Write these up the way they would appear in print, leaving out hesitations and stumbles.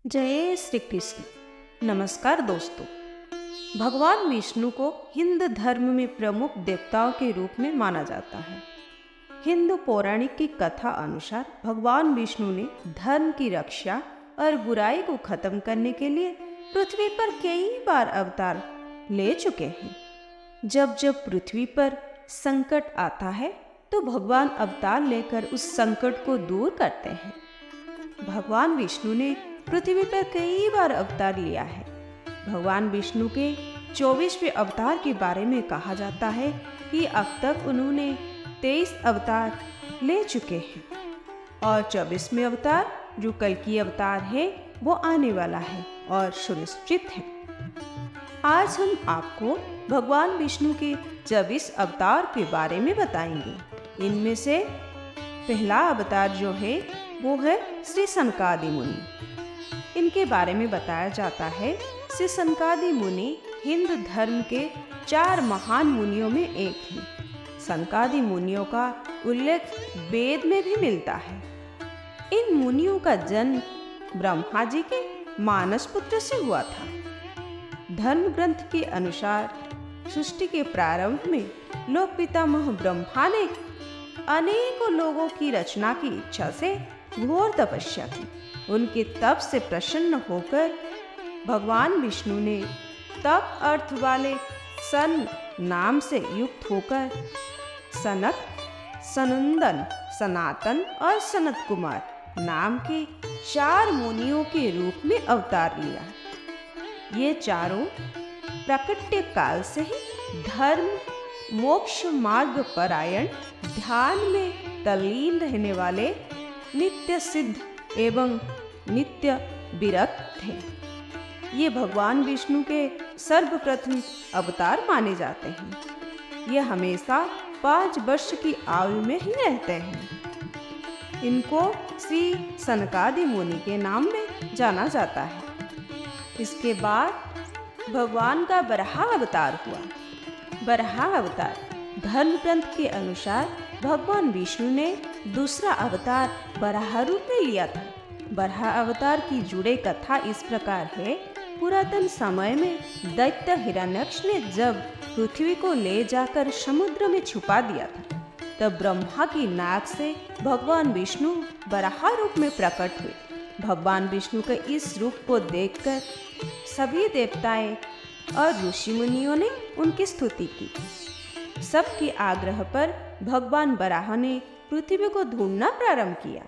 जय श्री कृष्ण। नमस्कार दोस्तों। भगवान विष्णु को हिंदू धर्म में प्रमुख देवताओं के रूप में माना जाता है। हिंदू पौराणिक की कथा अनुसार भगवान विष्णु ने धर्म की रक्षा और बुराई को खत्म करने के लिए पृथ्वी पर कई बार अवतार ले चुके हैं। जब जब पृथ्वी पर संकट आता है तो भगवान अवतार लेकर उस संकट को दूर करते हैं। भगवान विष्णु ने पृथ्वी पर कई बार अवतार लिया है। भगवान विष्णु के 24वें अवतार के बारे में कहा जाता है कि अब तक उन्होंने 23 अवतार ले चुके हैं और 24वें अवतार जो कल की अवतार है वो आने वाला है और सुनिश्चित है। आज हम आपको भगवान विष्णु के 24 अवतार के बारे में बताएंगे। इनमें से पहला अवतार जो है वो है श्री सनकादि मुनि। इनके बारे में बताया जाता है श्री सनकादि मुनि हिंदू धर्म के 4 महान मुनियों में एक हैं। सनकादि मुनियों का उल्लेख वेद में भी मिलता है। इन मुनियों का जन्म ब्रह्मा जी के मानस पुत्र से हुआ था। धर्म ग्रंथ के अनुसार सृष्टि के प्रारंभ में लोक पितामह ब्रह्मा ने अनेकों लोगों की रचना की इच्छा से घोर तपस्या की। उनके तप से प्रसन्न होकर भगवान विष्णु ने तप अर्थ वाले सन नाम से युक्त होकर सनक, सनंदन, सनातन और सनत कुमार नाम के 4 मुनियों के रूप में अवतार लिया। ये चारों प्राकट्य काल से ही धर्म मोक्ष मार्ग परायण, ध्यान में तल्लीन रहने वाले, नित्य सिद्ध एवं नित्य विरक्त थे। ये भगवान विष्णु के सर्वप्रथम अवतार माने जाते हैं। ये हमेशा 5 वर्ष की आयु में ही रहते हैं। इनको श्री सनकादि मुनि के नाम में जाना जाता है। इसके बाद भगवान का बराह अवतार हुआ। बराह अवतार धर्म ग्रंथ के अनुसार भगवान विष्णु ने दूसरा अवतार बराह रूप में लिया था। बराह अवतार की जुड़े कथा इस प्रकार है। पुरातन समय में दैत्य हिरण्यक्ष ने जब पृथ्वी को ले जाकर समुद्र में छुपा दिया था, तब ब्रह्मा की नाक से भगवान विष्णु बराह रूप में प्रकट हुए। भगवान विष्णु के इस रूप को देखकर सभी देवताएं और ऋषि मुनियों ने उनकी स्तुति की। सबके आग्रह पर भगवान बराह ने पृथ्वी को ढूंढना प्रारंभ किया।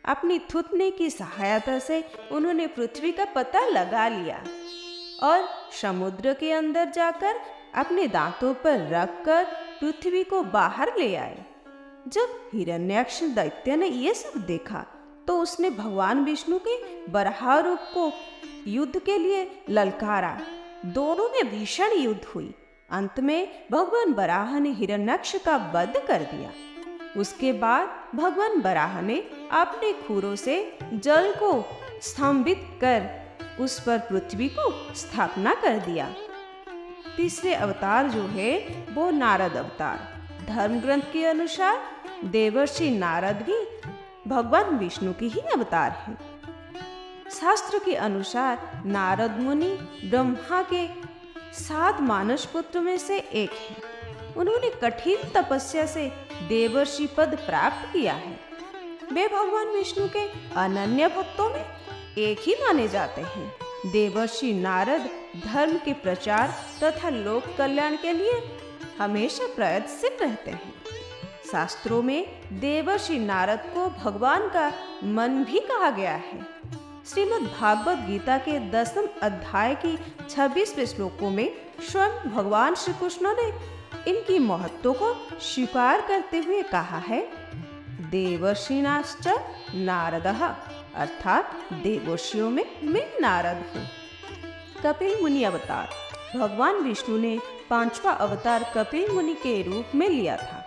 अपनी थूथने की सहायता से उन्होंने पृथ्वी का पता लगा लिया और समुद्र के अंदर जाकर अपने दांतों पर रखकर पृथ्वी को बाहर ले आए। जब हिरण्याक्ष दैत्य ने यह सब देखा तो उसने भगवान विष्णु के बराह रूप को युद्ध के लिए ललकारा। दोनों में भीषण युद्ध हुई। अंत में भगवान बराह ने हिरण्याक्ष का वध कर दिया। उसके बाद भगवान बराह ने अपने खुरों से जल को स्तंभित कर उस पर पृथ्वी को स्थापना कर दिया। तीसरे अवतार जो है वो नारद अवतार। धर्म ग्रंथ के अनुसार देवर्षि नारद भी भगवान विष्णु की ही अवतार है। शास्त्र के अनुसार नारद मुनि ब्रह्मा के 7 मानस पुत्र में से एक है। उन्होंने कठिन तपस्या से देवर्षि पद प्राप्त किया है। वे भगवान विष्णु के अनन्य भक्तों में एक ही माने जाते हैं। देवर्षि नारद धर्म के प्रचार तथा लोक कल्याण के लिए हमेशा प्रयत्नशील रहते हैं। शास्त्रों में देवर्षि नारद को भगवान का मन भी कहा गया है। श्रीमद् भागवत गीता के 10वें अध्याय की 26वें श्लोकों में स्वयं भगवान श्री कृष्ण ने इनकी महत्व को स्वीकार करते हुए कहा है, देवर्षिणाश्च नारदः, अर्थात देवर्षियों में मैं नारद हूँ। कपिल मुनि अवतार भगवान विष्णु ने 5वां अवतार कपिल मुनि के रूप में लिया था।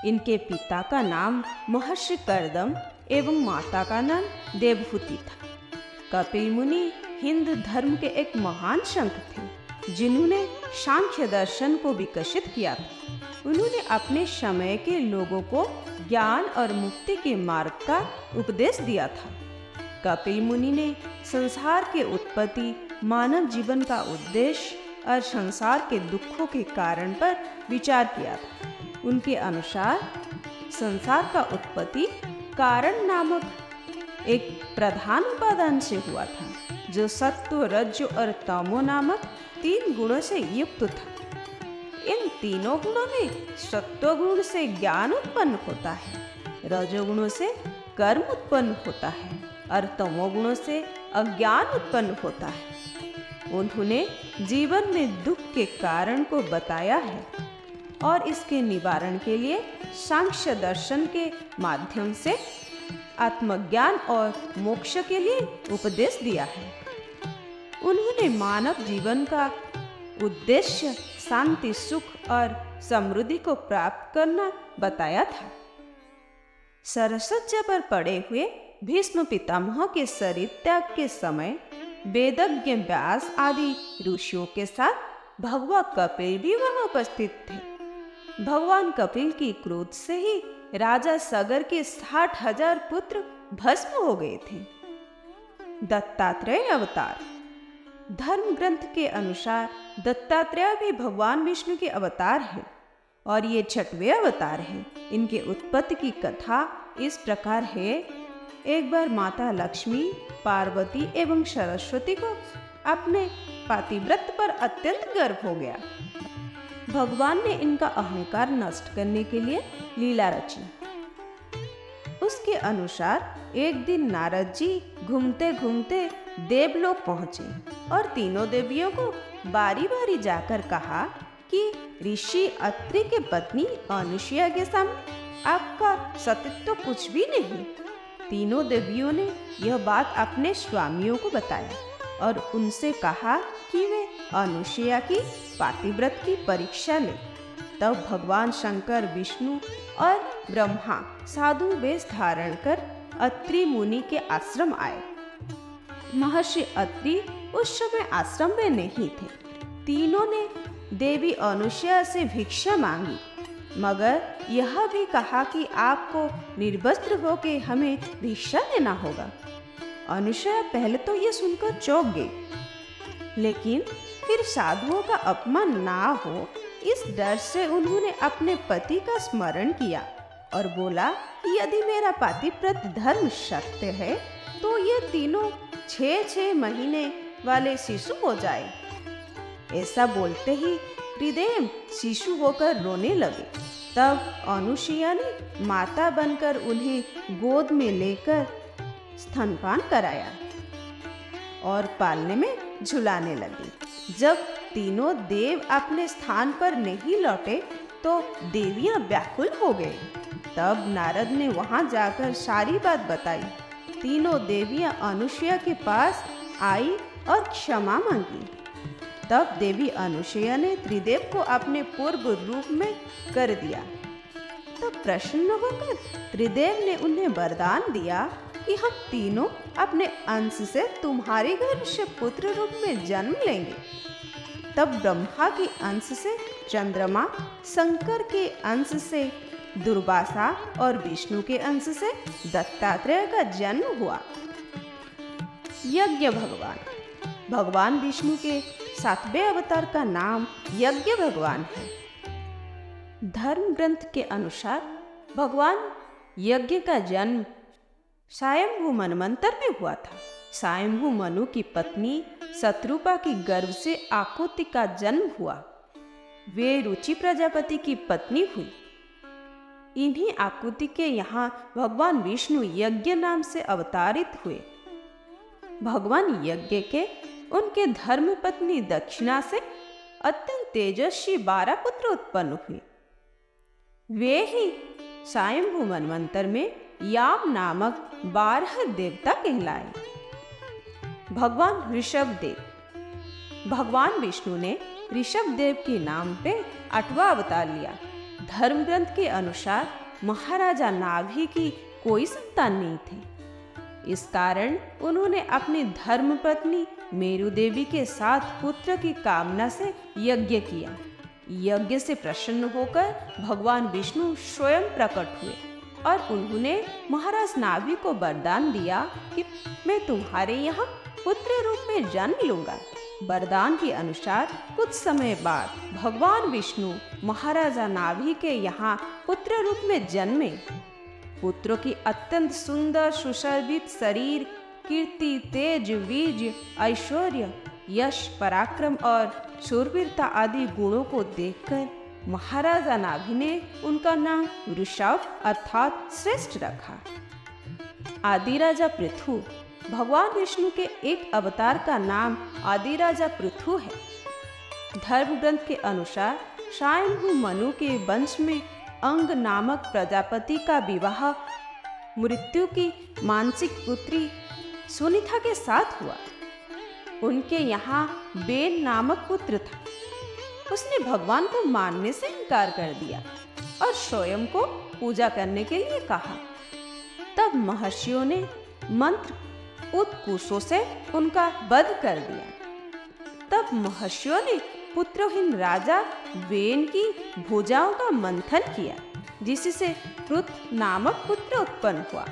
इनके पिता का नाम महर्षि कर्दम एवं माता का नाम देवहूति था। कपिल मुनि हिंदू धर्म के एक महान संत थे जिन्होंने सांख्य दर्शन को विकसित किया था। उन्होंने अपने समय के लोगों को ज्ञान और मुक्ति के मार्ग का उपदेश दिया था। कपिल मुनि ने संसार के उत्पत्ति, मानव जीवन का उद्देश्य और संसार के दुखों के कारण पर विचार किया था। उनके अनुसार संसार का उत्पत्ति कारण नामक एक प्रधान उपादान से हुआ था, जो सत्व, रज और तमो नामक 3 गुणों से युक्त था। इन तीनों गुणों में सत्व गुण से ज्ञान उत्पन्न होता है, रजोगुणों से कर्म उत्पन्न होता है और तमोगुणों से अज्ञान उत्पन्न होता है। उन्होंने जीवन में दुख के कारण को बताया है और इसके निवारण के लिए सांख्य दर्शन के माध्यम से आत्मज्ञान और मोक्ष के लिए उपदेश दिया है। उन्होंने मानव जीवन का उद्देश्य शांति, सुख और समृद्धि को प्राप्त करना बताया था। सरसज्जा पर पड़े हुए भीष्म पितामह के शरीर त्याग के समय वेदज्ञ व्यास आदि ऋषियों के साथ भगवान कपिल भी वहां उपस्थित थे। भगवान कपिल की क्रोध से ही राजा सगर के 60,000 पुत्र भस्म हो गए थे। दत्तात्रेय अवतार। धर्म ग्रंथ के अनुसार दत्तात्रेय भी भगवान विष्णु के अवतार हैं और ये 6वें अवतार हैं। इनके उत्पत्ति की कथा इस प्रकार है। एक बार माता लक्ष्मी, पार्वती एवं सरस्वती को अपने पतिव्रत पर अत्यंत गर्व हो गया। भगवान ने इनका अहंकार नष्ट करने के लिए लीला रची। उसके अनुसार एक दिन नारद जी घूमते घूमते देवलोक पहुंचे और तीनों देवियों को बारी बारी जाकर कहा कि ऋषि अत्रि के पत्नी अनुसुईया के सामने आपका सतीत्व कुछ भी नहीं। तीनों देवियों ने यह बात अपने स्वामियों को बताया और उनसे कहा कि वे अनुसुईया की पतिव्रत की परीक्षा लें। तब भगवान शंकर, विष्णु और ब्रह्मा साधु वेश धारण कर अत्रि मुनि के आश्रम आए। महर्षि अत्रि उस समय आश्रम में नहीं थे। तीनों ने देवी अनुसुईया से भिक्षा मांगी, मगर यह भी कहा कि आपको निर्वस्त्र होकर हमें भिक्षा देना होगा। अनुसुईया पहले तो ये सुनकर चौंक गई, लेकिन फिर साधुओं का अपमान ना हो इस डर से उन्होंने अपने पति का स्मरण किया और बोला कि यदि मेरा पतिव्रत धर्म सत्य है तो ये तीनों 6 महीने वाले शिशु हो जाए। ऐसा बोलते ही त्रिदेव शिशु होकर रोने लगे। तब अनुसुईया ने माता बनकर उन्हें गोद में लेकर स्तनपान कराया और पालने में झुलाने लगी। जब तीनों देव अपने स्थान पर नहीं लौटे तो देवियां व्याकुल हो गई। तब नारद ने वहां जाकर सारी बात बताई। तीनों देवियां अनुसुईया के पास आई और क्षमा मांगी। तब देवी अनुसुईया ने त्रिदेव को अपने पूर्व रूप में कर दिया। तब प्रसन्न होकर त्रिदेव ने उन्हें वरदान दिया कि हम तीनों अपने अंश से तुम्हारे घर से पुत्र रूप में जन्म लेंगे। तब ब्रह्मा के अंश से चंद्रमा, शंकर के अंश से दुर्वासा और विष्णु के अंश से दत्तात्रेय का जन्म हुआ। यज्ञ भगवान। भगवान विष्णु के 7वें अवतार का नाम यज्ञ भगवान है। धर्म ग्रंथ के अनुसार भगवान यज्ञ का जन्म स्वयंभू मनवंतर में हुआ था। स्वयंभू मनु की पत्नी शत्रुपा की गर्भ से आकुति का जन्म हुआ। वे रुचि प्रजापति की पत्नी हुई। इन्हीं आकुति के यहाँ भगवान विष्णु यज्ञ नाम से अवतारित हुए। भगवान यज्ञ के उनके धर्म पत्नी दक्षिणा से अत्यंत तेजस्वी 12 पुत्र उत्पन्न हुए। वे ही स्वयंभू मनवंतर में याम नामक 12 देवता कहलाए। भगवान ऋषभ देव। भगवान विष्णु ने ऋषभ देव के नाम पे 8वां अवतार लिया। धर्म ग्रंथ के अनुसार महाराजा नाभि की कोई संतान नहीं थी। इस कारण उन्होंने अपनी धर्म पत्नी मेरु देवी के साथ पुत्र की कामना से यज्ञ किया। यज्ञ से प्रसन्न होकर भगवान विष्णु स्वयं प्रकट हुए और उन्होंने महाराज नाभि को वरदान दिया कि मैं तुम्हारे यहाँ पुत्र रूप में जन्म लूंगा। वरदान के अनुसार कुछ समय बाद भगवान विष्णु महाराजा नाभि के यहाँ पुत्र रूप में जन्मे। पुत्रों की अत्यंत सुंदर सुशोभित शरीर, कीर्ति, तेज, वीर्य, ऐश्वर्य, यश, पराक्रम और शूरवीरता आदि गुणों को देखकर महाराजा नाभि ने उनका नाम ऋषभ अर्थात श्रेष्ठ रखा। आदिराजा पृथु, भगवान विष्णु के एक अवतार का नाम आदिराजा पृथु है। धर्म ग्रंथ के अनुसार स्वयंभू मनु के वंश में अंग नामक प्रजापति का विवाह मृत्यु की मानसिक पुत्री सुनीता के साथ हुआ। उनके यहाँ बेन नामक पुत्र था। उसने भगवान को मानने से इनकार कर दिया और स्वयं को पूजा करने के लिए कहा। तब महर्षियों ने मंत्र उत्कुशों से उनका वध कर दिया। तब महर्षियों ने पुत्रहीन राजा वेन की भुजाओं का मंथन किया, जिससे पृथु नामक पुत्र उत्पन्न हुआ।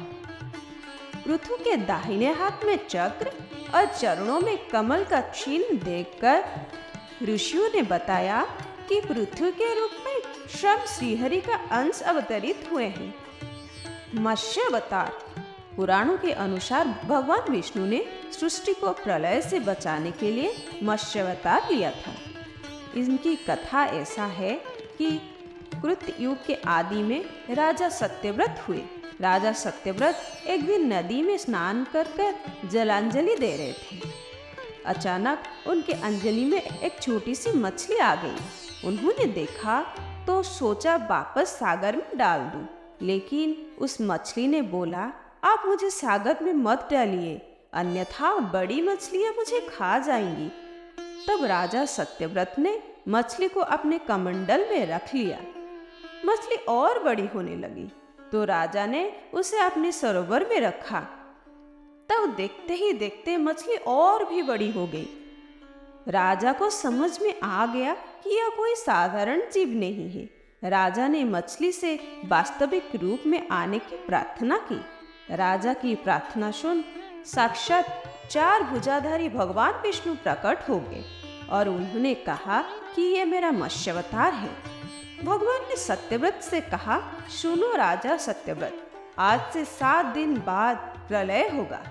पृथु के दाहिने हाथ में चक्र और चरणों में कमल का चिन्ह देखकर ऋषियों ने बताया कि पृथु के रूप में स्वयं श्रीहरि का अंश अवतरित हुए हैं। मत्स्य अवतार। पुराणों के अनुसार भगवान विष्णु ने सृष्टि को प्रलय से बचाने के लिए मत्स्य अवतार लिया था। इनकी कथा ऐसा है कि कृत युग के आदि में राजा सत्यव्रत हुए। राजा सत्यव्रत एक दिन नदी में स्नान कर जलांजलि दे रहे थे। अचानक उनके अंजलि में एक छोटी सी मछली आ गई। उन्होंने देखा तो सोचा वापस सागर में डाल दूं, लेकिन उस मछली ने बोला, आप मुझे सागर में मत डालिए, अन्यथा बड़ी मछलियां मुझे खा जाएंगी। तब राजा सत्यव्रत ने मछली को अपने कमंडल में रख लिया। मछली और बड़ी होने लगी तो राजा ने उसे अपने सरोवर में रखा। तब देखते ही देखते मछली और भी बड़ी हो गई। राजा को समझ में आ गया कि यह कोई साधारण जीव नहीं है। राजा ने मछली से वास्तविक रूप में आने की प्रार्थना की। राजा की प्रार्थना सुन साक्षात 4 भुजाधारी भगवान विष्णु प्रकट हो गए और उन्होंने कहा कि यह मेरा मत्स्य अवतार है। भगवान ने सत्यव्रत से कहा, सुनो राजा सत्यव्रत, आज से 7 दिन बाद प्रलय होगा।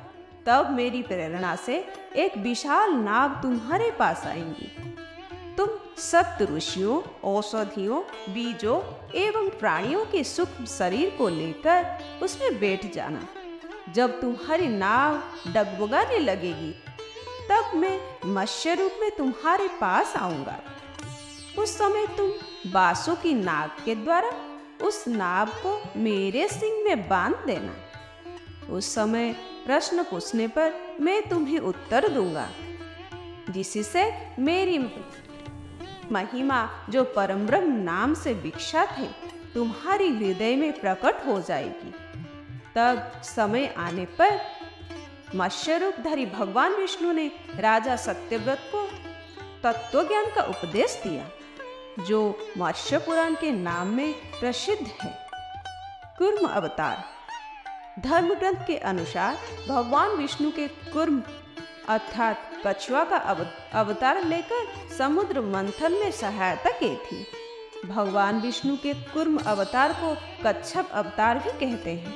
तब मेरी प्रेरणा से एक विशाल नाव तुम्हारे पास आएंगी। तुम सप्त ऋषियों, औषधियों, बीजों एवं प्राणियों के सूक्ष्म शरीर को लेकर उसमें बैठ जाना। जब तुम्हारी नाव डगमगाने लगेगी तब मैं मत्स्य रूप में तुम्हारे पास आऊंगा। उस समय तुम बासुकी नाग के द्वारा उस नाव को मेरे सिंग में बांध देना। उस समय प्रश्न पूछने पर मैं तुम्हें उत्तर दूंगा, जिससे मेरी महिमा जो परमब्रह्म नाम से विख्यात है तुम्हारी हृदय में प्रकट हो जाएगी। तब समय आने पर मत्स्य रूपधारी भगवान विष्णु ने राजा सत्यव्रत को तत्व ज्ञान का उपदेश दिया, जो मत्स्य पुराण के नाम में प्रसिद्ध है। कूर्म अवतार। धर्म ग्रंथ के अनुसार भगवान विष्णु के कूर्म अर्थात कछुआ का अवतार लेकर समुद्र मंथन में सहायता की थी। भगवान विष्णु के कूर्म अवतार को कच्छप अवतार भी कहते हैं।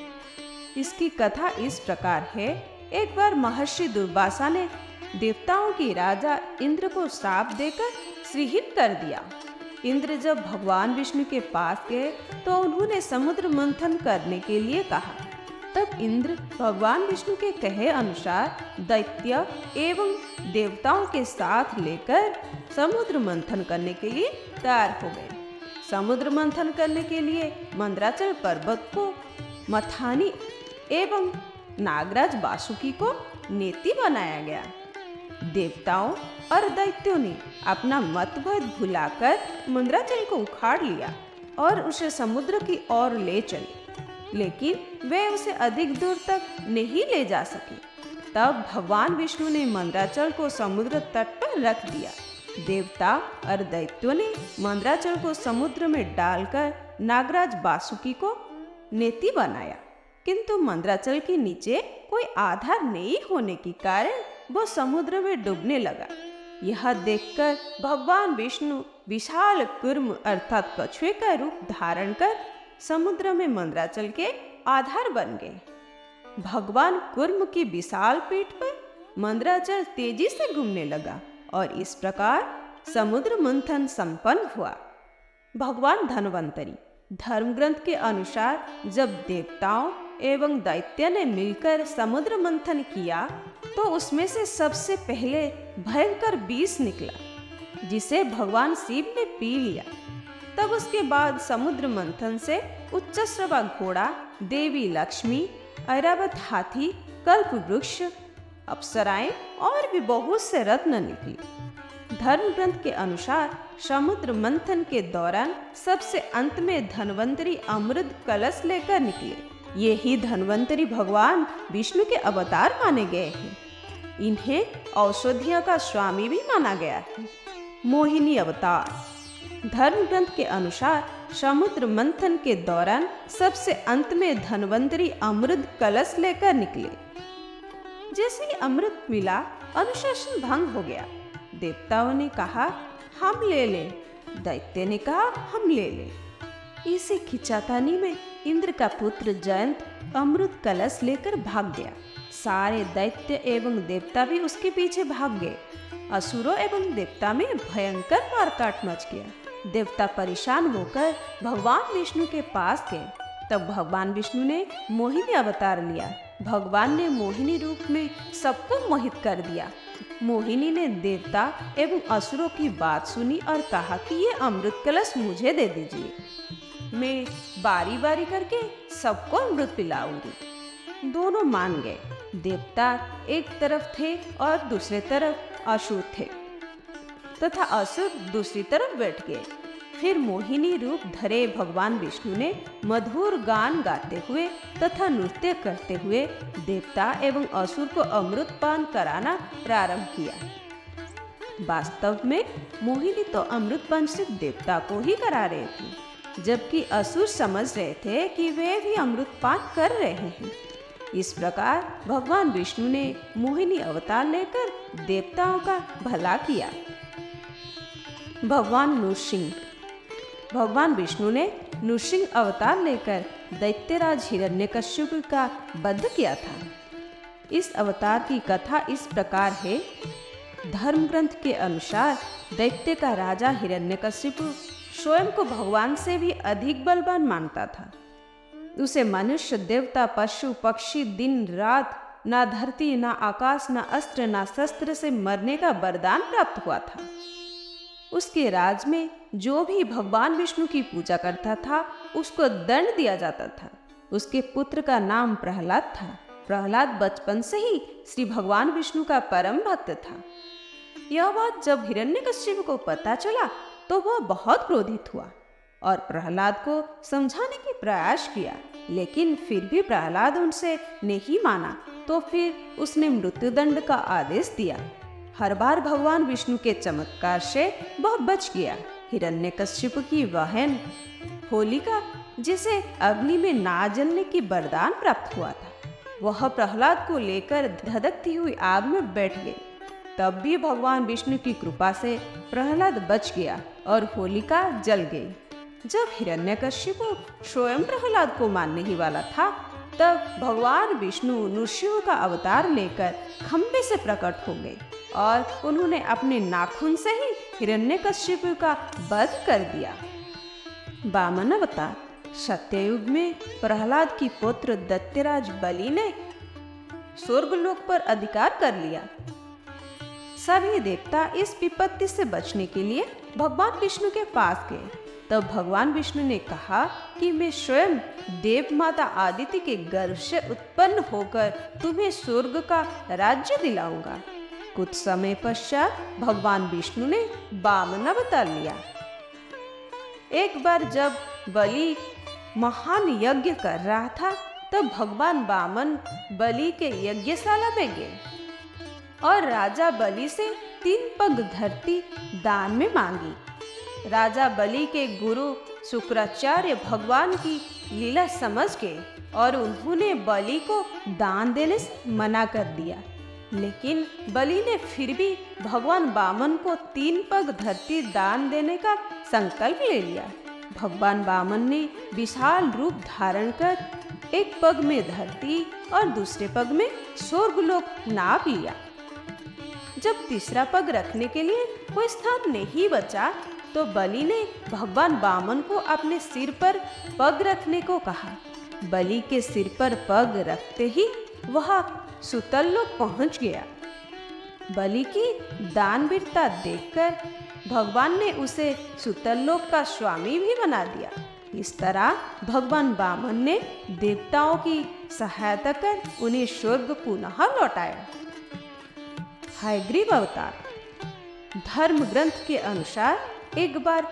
इसकी कथा इस प्रकार है। एक बार महर्षि दुर्वासा ने देवताओं के राजा इंद्र को श्राप देकर श्रीहीन कर दिया। इंद्र जब भगवान विष्णु के पास गए तो उन्होंने समुद्र मंथन करने के लिए कहा। तब इंद्र भगवान विष्णु के कहे अनुसार दैत्य एवं देवताओं के साथ लेकर समुद्र मंथन करने के लिए तैयार हो गए। समुद्र मंथन करने के लिए मंदराचल पर्वत को मथानी एवं नागराज वासुकी को नेति बनाया गया। देवताओं और दैत्यों ने अपना मतभेद भुलाकर मंदराचल को उखाड़ लिया और उसे समुद्र की ओर ले चले, लेकिन वे उसे अधिक दूर तक नहीं ले जा सके। तब भगवान विष्णु ने मंदराचल को समुद्र तट पर रख दिया। देवता और दैत्यों ने मंदराचल को समुद्र में डालकर नागराज वासुकी को नेति बनाया, किंतु मंदराचल के नीचे कोई आधार नहीं होने के कारण वो समुद्र में डूबने लगा। यह देखकर भगवान विष्णु विशाल कूर्म अर्थात कछुए का रूप धारण कर समुद्र में मंदराचल के आधार बन गए। भगवान कूर्म की विशाल पीठ पर मंदराचल तेजी से घूमने लगा और इस प्रकार समुद्र मंथन संपन्न हुआ। भगवान धन्वंतरी धर्म ग्रंथ के अनुसार जब देवताओं एवं दैत्य ने मिलकर समुद्र मंथन किया तो उसमें से सबसे पहले भयंकर विष निकला, जिसे भगवान शिव ने पी लिया। तब उसके बाद समुद्र मंथन से उच्चश्रवा घोड़ा, देवी लक्ष्मी, ऐरावत हाथी, कल्प वृक्ष, अप्सराएं और भी बहुत से रत्न निकले। धर्म ग्रंथ के अनुसार समुद्र मंथन के दौरान सबसे अंत में धन्वंतरी अमृत कलश लेकर निकले। ये ही धन्वंतरी भगवान विष्णु के अवतार माने गए हैं। इन्हें औषधियों का स्वामी भी माना गया है। मोहिनी अवतार धर्म ग्रंथ के अनुसार समुद्र मंथन के दौरान सबसे अंत में धन्वंतरी अमृत कलश लेकर निकले। जैसे ही अमृत मिला, अनुशासन भंग हो गया। देवताओं ने कहा हम ले लें, दैत्य ने कहा हम ले लें। इसी खिंचातानी में इंद्र का पुत्र जयंत अमृत कलश लेकर भाग गया। सारे दैत्य एवं देवता भी उसके पीछे भाग गए। असुरों एवं देवता में भयंकर मारकाट मच गया। देवता परेशान होकर भगवान विष्णु के पास गए। तब भगवान विष्णु ने मोहिनी अवतार लिया। भगवान ने मोहिनी रूप में सबको मोहित कर दिया। मोहिनी ने देवता एवं असुरों की बात सुनी और कहा कि ये अमृत कलश मुझे दे दीजिए, मैं बारी बारी करके सबको अमृत पिलाऊंगी। दोनों मान गए। देवता एक तरफ थे और दूसरे तरफ असुर थे तथा असुर दूसरी तरफ बैठ गए। फिर मोहिनी रूप धरे भगवान विष्णु ने मधुर गान गाते हुए तथा नृत्य करते हुए देवता एवं असुर को अमृत पान कराना प्रारंभ किया। वास्तव में मोहिनी तो अमृत पान सिर्फ देवता को ही करा रहे थे, जबकि असुर समझ रहे थे कि वे भी अमृत पान कर रहे हैं। इस प्रकार भगवान विष्णु ने मोहिनी अवतार लेकर देवताओं का भला किया। भगवान नृसिंह भगवान विष्णु ने नृसिंह अवतार लेकर दैत्यराज हिरण्यकश्यप का वध किया था। इस अवतार की कथा इस प्रकार है। धर्म ग्रंथ के अनुसार दैत्य का राजा हिरण्यकश्यप स्वयं को भगवान से भी अधिक बलवान मानता था। उसे मनुष्य, देवता, पशु, पक्षी, दिन रात, ना धरती, ना आकाश, ना अस्त्र, ना शस्त्र से मरने का वरदान प्राप्त हुआ था। उसके राज में जो भी भगवान विष्णु की पूजा करता था उसको दंड दिया जाता था। उसके पुत्र का नाम प्रहलाद था। प्रहलाद बचपन से ही श्री भगवान विष्णु का परम भक्त था। यह बात जब हिरण्यकश्यप को पता चला तो वह बहुत क्रोधित हुआ और प्रहलाद को समझाने की प्रयास किया, लेकिन फिर भी प्रहलाद उनसे नहीं माना। तो फिर उसने मृत्युदंड का आदेश दिया। हर बार भगवान विष्णु के चमत्कार से वह बच गया। हिरण्यकश्यप की बहन होलिका, जिसे अग्नि में ना जलने की वरदान प्राप्त हुआ था, वह प्रहलाद को लेकर धधकती हुई आग में बैठ गई। तब भी भगवान विष्णु की कृपा से प्रहलाद बच गया और होलिका जल गई। जब हिरण्यकश्यप स्वयं प्रहलाद को मारने ही वाला था, तब भगवान विष्णु नृसिंह का अवतार लेकर खंबे से प्रकट हो गए और उन्होंने अपने नाखून से ही हिरण्यकश्यप का वध कर दिया। वामन अवतार सत्ययुग में प्रहलाद की पुत्र दैत्यराज बलि ने स्वर्गलोक पर अधिकार कर लिया। सभी देवता इस विपत्ति से बचने के लिए भगवान विष्णु के पास गए। तब भगवान विष्णु ने कहा कि मैं स्वयं देव माता आदिति के गर्भ से उत्पन्न होकर तुम्हें स्वर्ग का राज्य दिलाऊंगा। कुछ समय पश्चात भगवान विष्णु ने वामन अवतार लिया। एक बार जब बलि महान यज्ञ कर रहा था, तब भगवान वामन बलि के यज्ञशाला में गए और राजा बलि से 3 पग धरती दान में मांगी। राजा बलि के गुरु शुक्राचार्य भगवान की लीला समझ गए और उन्होंने बलि को दान देने से मना कर दिया। लेकिन बलि ने फिर भी भगवान वामन को 3 पग धरती दान देने का संकल्प ले लिया। भगवान वामन ने विशाल रूप धारण कर एक पग में धरती और दूसरे पग में स्वर्गलोक नाप लिया। जब तीसरा पग रखने के लिए कोई स्थान नहीं बचा तो बलि ने भगवान वामन को अपने सिर पर पग रखने को कहा। बलि के सिर पर पग रखते ही वह सुतललोक पहुंच गया। बलि की दानवीरता देखकर भगवान ने उसे सुतललोक का स्वामी भी बना दिया। इस तरह भगवान वामन ने देवताओं की सहायता कर उन्हें स्वर्ग पुनः लौटाया। हयग्रीव अवतार। धर्म ग्रंथ के अनुसार एक बार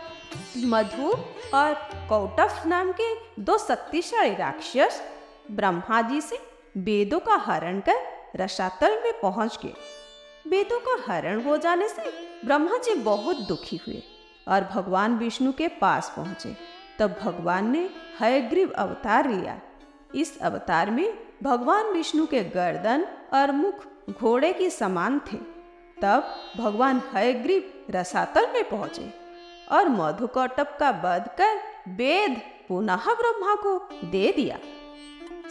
मधु और कौटफ नाम के 2 शक्तिशाली राक्षस ब्रह्मा जी से वेदों का हरण कर रसातल में पहुंच गए। वेदों का हरण हो जाने से ब्रह्मा जी बहुत दुखी हुए और भगवान विष्णु के पास पहुंचे। तब भगवान ने हयग्रीव अवतार लिया। इस अवतार में भगवान विष्णु के गर्दन और मुख घोड़े के समान थे। तब भगवान हयग्रीव रसातल में पहुंचे और मधुकौटब का वध कर वेद पुनः ब्रह्मा को दे दिया।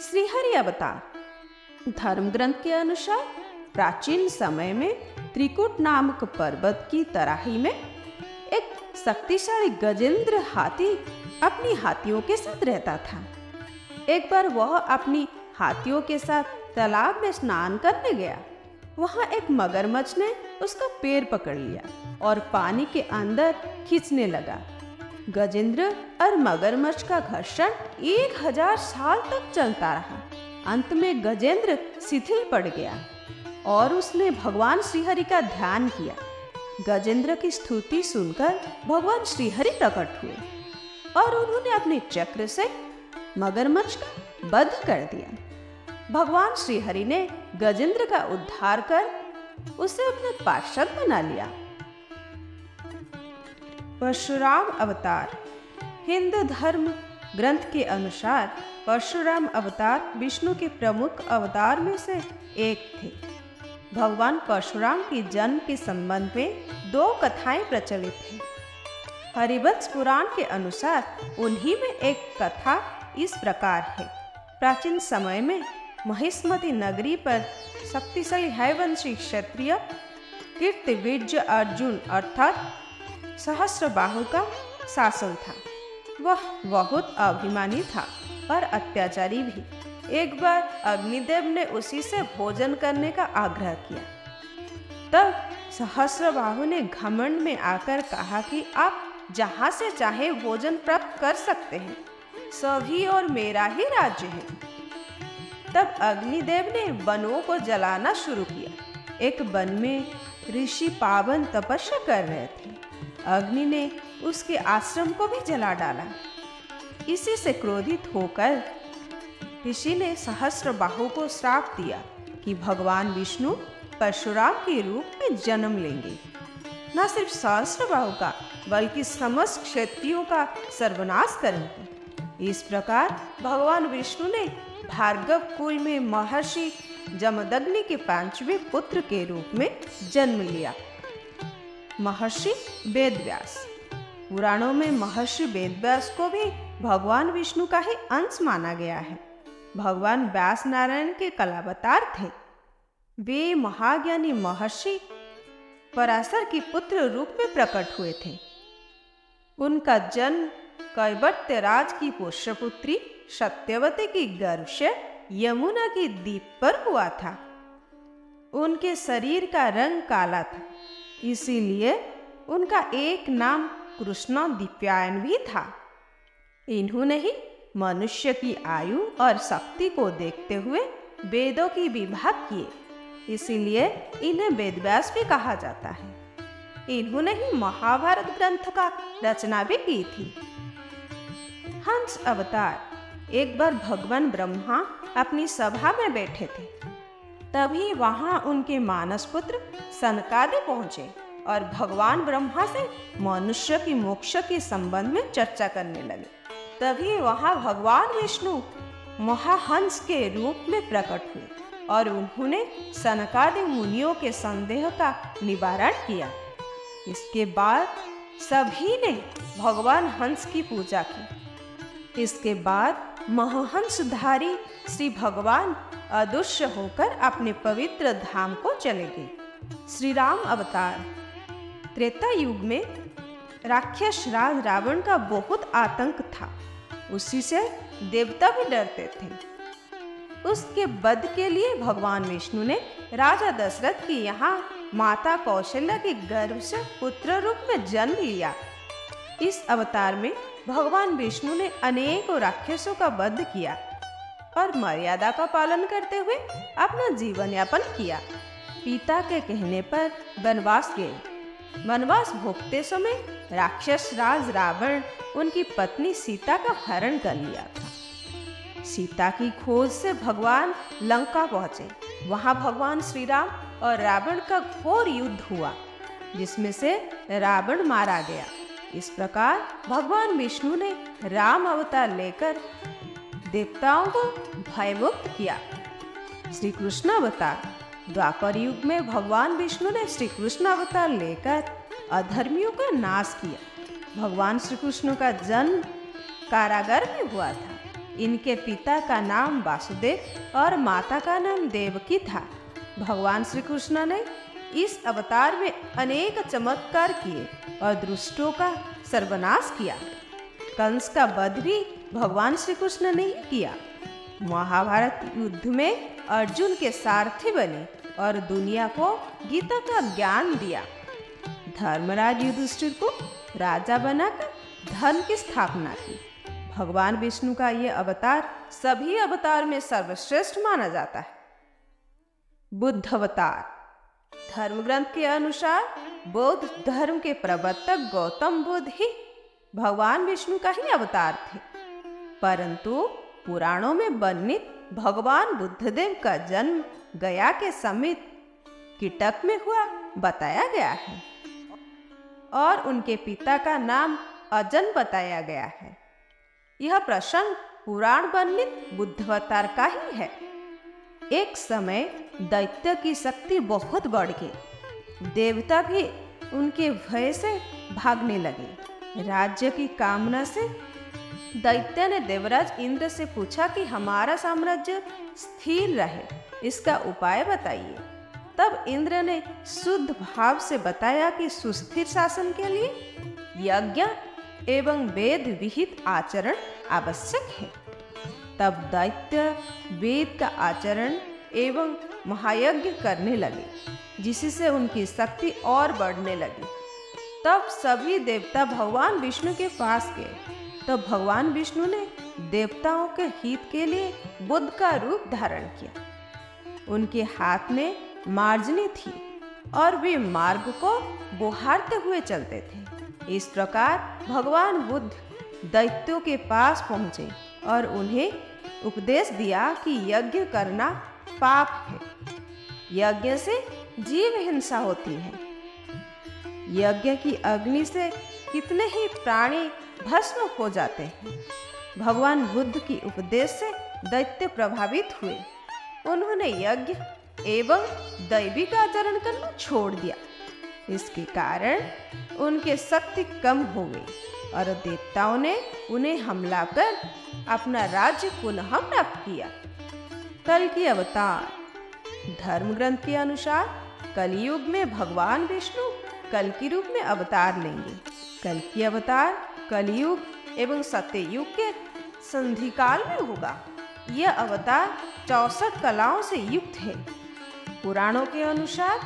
श्रीहरि अवतार। धर्म ग्रंथ के अनुसार प्राचीन समय में त्रिकुट नामक पर्वत की तराई में एक शक्तिशाली गजेंद्र हाथी अपनी हाथियों के साथ रहता था। एक बार वह अपनी हाथियों के साथ तालाब में स्नान करने गया। वहां एक मगरमच्छ ने उसका पैर पकड़ लिया और पानी के अंदर खींचने लगा। गजेंद्र और मगरमच्छ का घर्षण 1000 साल तक चलता रहा। अंत में गजेंद्र शिथिल पड़ गया और उसने भगवान श्रीहरि का ध्यान किया। गजेंद्र की स्तुति सुनकर भगवान श्रीहरि प्रकट हुए और उन्होंने अपने चक्र से मगरमच्छ का वध कर दिया। भगवान श्रीहरि ने गजेंद्र का उद्धार कर उसे अपने पार्षद बना लिया। परशुराम अवतार। हिंदू धर्म ग्रंथ के अनुसार परशुराम अवतार विष्णु के प्रमुख अवतार में से एक थे। भगवान परशुराम के जन्म के संबंध में 2 कथाएं प्रचलित हैं। हरिवंश पुराण के अनुसार उन्हीं में एक कथा इस प्रकार है। प्राचीन समय में महिष्मती नगरी पर शक्तिशाली हयवंशी क्षत्रिय कीर्तिवीर्य अर्जुन अर्थात सहस्त्रबाहु का शासन था। वह बहुत अभिमानी था और अत्याचारी भी। एक बार अग्निदेव ने उसी से भोजन करने का आग्रह किया। तब सहस्त्रबाहु ने घमंड में आकर कहा कि आप जहाँ से चाहे भोजन प्राप्त कर सकते हैं, सभी और मेरा ही राज्य है। तब अग्निदेव ने वनों को जलाना शुरू किया। एक वन में ऋषि पावन तपस्या कर रहे थे। अग्नि ने उसके आश्रम को भी जला डाला। इसी से क्रोधित होकर ऋषि ने सहस्त्रबाहु को श्राप दिया कि भगवान विष्णु परशुराम के रूप में जन्म लेंगे। न सिर्फ सहस्त्रबाहु का बल्कि समस्त क्षत्रियों का सर्वनाश करेंगे। इस प्रकार भगवान विष्णु ने भार्गव कुल में महर्षि जमदग्नि के 5वें पुत्र के रूप में जन्म लिया। महर्षि वेदव्यास। पुराणों में महर्षि वेदव्यास को भी भगवान विष्णु का ही अंश माना गया है। भगवान व्यास नारायण के कलावतार थे। वे महाज्ञानी महर्षि पराशर के पुत्र रूप में प्रकट हुए थे। उनका जन्म कैवट्य राज की पुष्यपुत्री सत्यवती की गर्भ से यमुना की द्वीप पर हुआ था। उनके शरीर का रंग काला था, इसीलिए उनका एक नाम कृष्ण दिव्यायन भी था। इन्होंने ही मनुष्य की आयु और शक्ति को देखते हुए वेदों की विभाग किए, इसीलिए इन्हें वेदव्यास भी कहा जाता है। इन्होंने ही महाभारत ग्रंथ का रचना भी की थी। हंस अवतार। एक बार भगवान ब्रह्मा अपनी सभा में बैठे थे। तभी वहां उनके मानस पुत्र सनकादि पहुंचे और भगवान ब्रह्मा से मनुष्य की मोक्ष के संबंध में चर्चा करने लगे। तभी वहां भगवान विष्णु महाहंस के रूप में प्रकट हुए और उन्होंने सनकादि मुनियों के संदेह का निवारण किया। इसके बाद सभी ने भगवान हंस की पूजा की। इसके बाद महाहंसधारी श्री भगवान अदृश्य होकर अपने पवित्र धाम को चले गए। श्री राम अवतार। त्रेता युग में राक्षस राज रावण का बहुत आतंक था। उसी से देवता भी डरते थे। उसके वध के लिए भगवान विष्णु ने राजा दशरथ की यहाँ माता कौशल्या के गर्भ से पुत्र रूप में जन्म लिया। इस अवतार में भगवान विष्णु ने अनेकों राक्षसों का वध किया और मर्यादा का पालन करते हुए अपना जीवन यापन किया। पिता के कहने पर वनवास गए। वनवास भोगते समय राक्षस राज रावण उनकी पत्नी सीता का हरण कर लिया था। सीता की खोज से भगवान लंका पहुंचे। वहां भगवान श्री राम और रावण का घोर युद्ध हुआ, जिसमें से रावण मारा गया। इस प्रकार भगवान विष्णु ने राम अवतार लेकर देवताओं को भयमुक्त किया। श्री कृष्ण अवतार। द्वापर युग में भगवान विष्णु ने श्री कृष्ण अवतार लेकर अधर्मियों का नाश किया। भगवान श्री कृष्ण का जन्म कारागार में हुआ था। इनके पिता का नाम वासुदेव और माता का नाम देवकी था। भगवान श्री कृष्ण ने इस अवतार में अनेक चमत्कार किए और दुष्टों का सर्वनाश किया। कंस का वध भी भगवान श्री कृष्ण ने ही किया। महाभारत युद्ध में अर्जुन के सारथी बने और दुनिया को गीता का ज्ञान दिया। धर्मराज युधिष्ठिर को राजा बनाकर धर्म की स्थापना की। भगवान विष्णु का यह अवतार सभी अवतार में सर्वश्रेष्ठ माना जाता है। बुद्ध अवतार। धर्म ग्रंथ के अनुसार बौद्ध धर्म के प्रवर्तक गौतम बुद्ध ही भगवान विष्णु का ही अवतार थे, परंतु पुराणों में वर्णित भगवान बुद्धदेव का जन्म गया के समीप कीटक में हुआ बताया गया है और उनके पिता का नाम अजन बताया गया है। यह प्रसंग पुराण वर्णित बुद्धावतार का ही है। एक समय दैत्य की शक्ति बहुत बढ़ गई। देवता भी उनके भय से भागने लगे। राज्य की कामना से दैत्य ने देवराज इंद्र से पूछा कि हमारा साम्राज्य स्थिर रहे, इसका उपाय बताइए। तब इंद्र ने शुद्ध भाव से बताया कि सुस्थिर शासन के लिए यज्ञ एवं वेद विहित आचरण आवश्यक है। तब दैत्य वेद का आचरण एवं महायज्ञ करने लगे, जिससे उनकी शक्ति और बढ़ने लगी। तब सभी देवता भगवान विष्णु के पास गए। तब भगवान विष्णु ने देवताओं के हित के लिए बुद्ध का रूप धारण किया। उनके हाथ में मार्जनी थी और वे मार्ग को बुहारते हुए चलते थे। इस प्रकार भगवान बुद्ध दैत्यों के पास पहुंचे और उन्हें उपदेश दिया कि यज्ञ करना पाप है। यज्ञ से जीव हिंसा होती है। यज्ञ की अग्नि से कितने ही प्राणी भस्म हो जाते हैं। भगवान बुद्ध की उपदेश से दैत्य प्रभावित हुए। उन्होंने यज्ञ एवं दैविक आचरण करना छोड़ दिया। इसके कारण उनके शक्ति कम हो गई और देवताओं ने उन्हें हमला कर अपना राज्य पुनः प्राप्त किया। कल्कि अवतार। धर्म ग्रंथ के अनुसार कलयुग में भगवान विष्णु कल्कि रूप में अवतार लेंगे। कल्कि अवतार कलयुग एवं सत्ययुग के संधिकाल में होगा। यह अवतार 64 कलाओं से युक्त है। पुराणों के अनुसार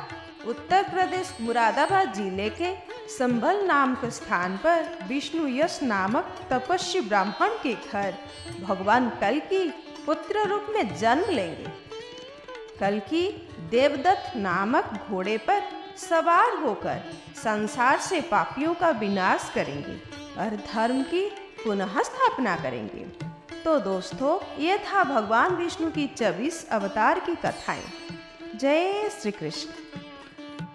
उत्तर प्रदेश मुरादाबाद जिले के संभल नाम के स्थान पर विष्णु यश नामक तपस्वी ब्राह्मण के घर भगवान कल्कि पुत्र रूप में जन्म लेंगे। कल्कि देवदत्त नामक घोड़े पर सवार होकर संसार से पापियों का विनाश करेंगे और धर्म की पुनः स्थापना करेंगे। तो दोस्तों, ये था भगवान विष्णु की 24 अवतार की कथाएं। जय श्री कृष्ण।